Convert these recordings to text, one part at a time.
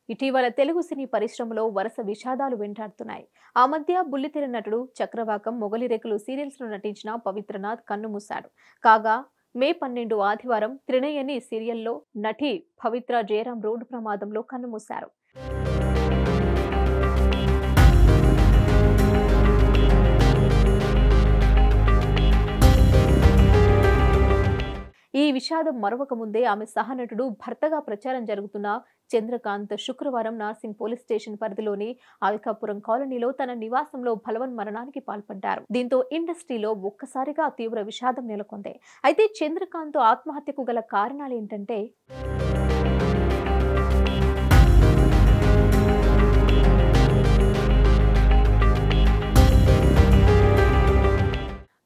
ఇటీవల తెలుగు సినీ పరిశ్రమలో వరుస విషాదాలు వెంటాడుతున్నాయి. ఆ మధ్య బుల్లితెర నటుడు చక్రవాకం మొగలిరేకులు సీరియల్స్ లో నటించిన పవిత్రనాథ్ కన్నుమూశాడు. కాగా మే 12 ఆదివారం త్రినయని సీరియల్లో నటి పవిత్ర జయరాం రోడ్డు ప్రమాదంలో కన్నుమూశారు. ఈ విషాదం మరొక ముందే ఆమె సహనటుడు భర్తగా ప్రచారం జరుగుతున్న చంద్రకాంత్ శుక్రవారం నార్సింగ్ పోలీస్ స్టేషన్ పరిధిలోని అల్కాపురం కాలనీలో తన నివాసంలో బలవన్మరణానికి పాల్పడ్డారు. దీంతో ఇండస్ట్రీలో ఒక్కసారిగా తీవ్ర విషాదం నెలకొంది. అయితే చంద్రకాంత్ ఆత్మహత్యకు గల కారణాలు ఏంటంటే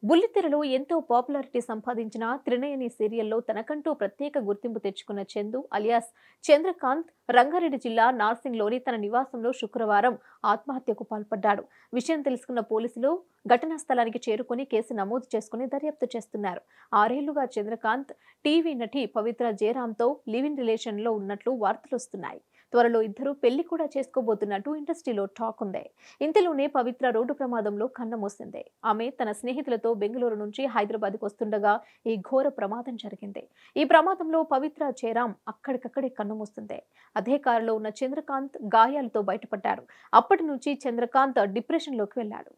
బుల్లితెరలో ఎంతో పాపులారిటీ సంపాదించిన త్రినయని సీరియల్లో తనకంటూ ప్రత్యేక గుర్తింపు తెచ్చుకున్న చందు అలియాస్ చంద్రకాంత్ రంగారెడ్డి జిల్లా నార్సింగ్లోని తన నివాసంలో శుక్రవారం ఆత్మహత్యకు పాల్పడ్డాడు. విషయం తెలుసుకున్న పోలీసులు ఘటనా స్థలానికి చేరుకుని కేసు నమోదు చేసుకుని దర్యాప్తు చేస్తున్నారు. 6 ఏళ్లుగా చంద్రకాంత్ టీవీ నటి పవిత్ర జయరాంతో లివ్ ఇన్ రిలేషన్ లో ఉన్నట్లు వార్తలొస్తున్నాయి. త్వరలో ఇద్దరు పెళ్లి కూడా చేసుకోబోతున్నట్టు ఇండస్ట్రీలో టాక్ ఉంది. ఇంతలోనే పవిత్ర రోడ్డు ప్రమాదంలో కన్నుమూసింది. ఆమె తన స్నేహితులతో బెంగళూరు నుంచి హైదరాబాద్కు వస్తుండగా ఈ ఘోర ప్రమాదం జరిగింది. ఈ ప్రమాదంలో పవిత్ర జయరాం అక్కడికక్కడే కన్నుమూస్తుంది. అదే కారులో ఉన్న చంద్రకాంత్ గాయాలతో బయటపడ్డాడు. అప్పటి నుంచి చంద్రకాంత్ డిప్రెషన్లోకి వెళ్లాడు.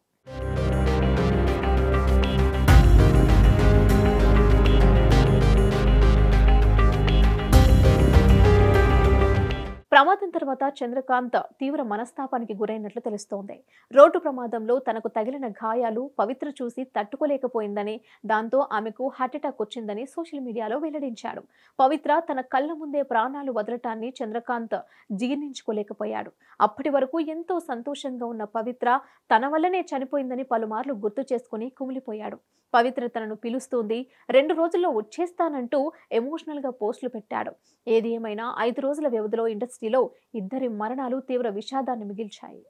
ప్రమాదం తర్వాత చంద్రకాంత్ తీవ్ర మనస్తాపానికి గురైనట్లు తెలుస్తోంది. రోడ్డు ప్రమాదంలో తనకు తగిలిన గాయాలు పవిత్ర చూసి తట్టుకోలేకపోయిందని, దాంతో ఆమెకు హార్ట్అటాక్ వచ్చిందని సోషల్ మీడియాలో వెల్లడించాడు. పవిత్ర తన కళ్ల ముందే ప్రాణాలు వదలటాన్ని చంద్రకాంత్ జీర్ణించుకోలేకపోయాడు. అప్పటి వరకు ఎంతో సంతోషంగా ఉన్న పవిత్ర తన వల్లనే చనిపోయిందని పలుమార్లు గుర్తు చేసుకుని కుమిలిపోయాడు. పవిత్ర తనను పిలుస్తుంది, 2 రోజుల్లో వచ్చేస్తానంటూ ఎమోషనల్ గా పోస్టులు పెట్టాడు. ఏది ఏమైనా 5 రోజుల వ్యవధిలో ఇండస్ట్రీలో ఇద్దరి మరణాలు తీవ్ర విషాదాన్ని మిగిల్చాయి.